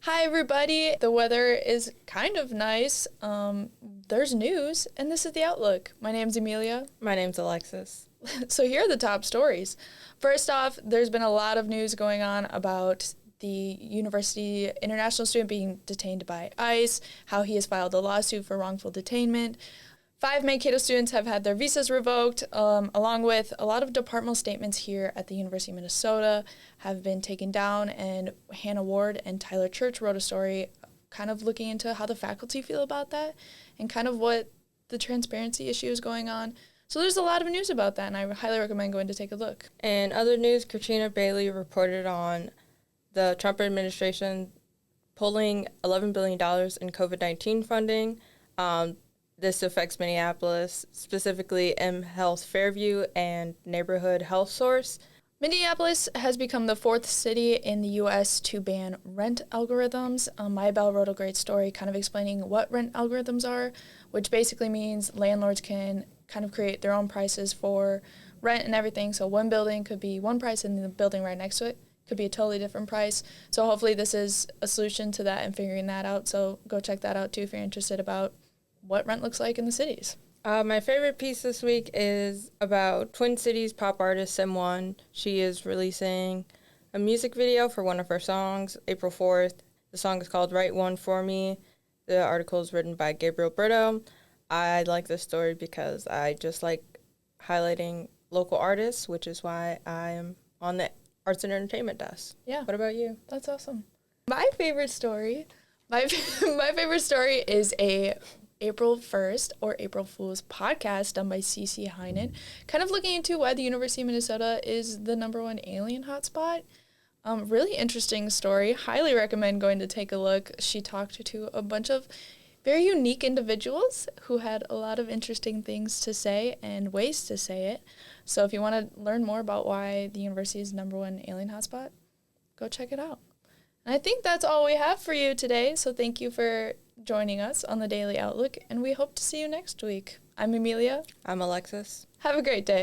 Hi, everybody. The weather is kind of nice. There's news, and this is the Outlook. My name's Amelia. My name's Alexis. So here are the top stories. First off, there's been a lot of news going on about the university international student being detained by ICE, how he has filed a lawsuit for wrongful detainment. 5 Mankato students have had their visas revoked, along with a lot of departmental statements here at the University of Minnesota have been taken down, and Hannah Ward and Tyler Church wrote a story kind of looking into how the faculty feel about that and kind of what the transparency issue is going on. So there's a lot of news about that, and I highly recommend going to take a look. In other news, Katrina Bailey reported on the Trump administration pulling $11 billion in COVID-19 funding. This affects Minneapolis, specifically M Health Fairview and Neighborhood Health Source. Minneapolis has become the 4th city in the U.S. to ban rent algorithms. Maya Bell wrote a great story kind of explaining what rent algorithms are, which basically means landlords can kind of create their own prices for rent and everything. So one building could be one price and the building right next to it could be a totally different price. So hopefully this is a solution to that and figuring that out. So go check that out too if you're interested about what rent looks like in the cities. My favorite piece this week is about Twin Cities pop artist Sim1. She is releasing a music video for one of her songs, April 4th. The song is called Write One For Me. The article is written by Gabriel Brito. I like this story because I just like highlighting local artists, which is why I am on the arts and entertainment desk. Yeah. What about you? That's awesome. My favorite story is a April 1st or April Fool's podcast done by CC Heinen, kind of looking into why the University of Minnesota is the #1 alien hotspot. Really interesting story. Highly recommend going to take a look. She talked to a bunch of very unique individuals who had a lot of interesting things to say and ways to say it. So if you want to learn more about why the university is #1 alien hotspot, go check it out. And I think that's all we have for you today. So thank you for joining us on the Daily Outlook, and we hope to see you next week. I'm Amelia. I'm Alexis. Have a great day.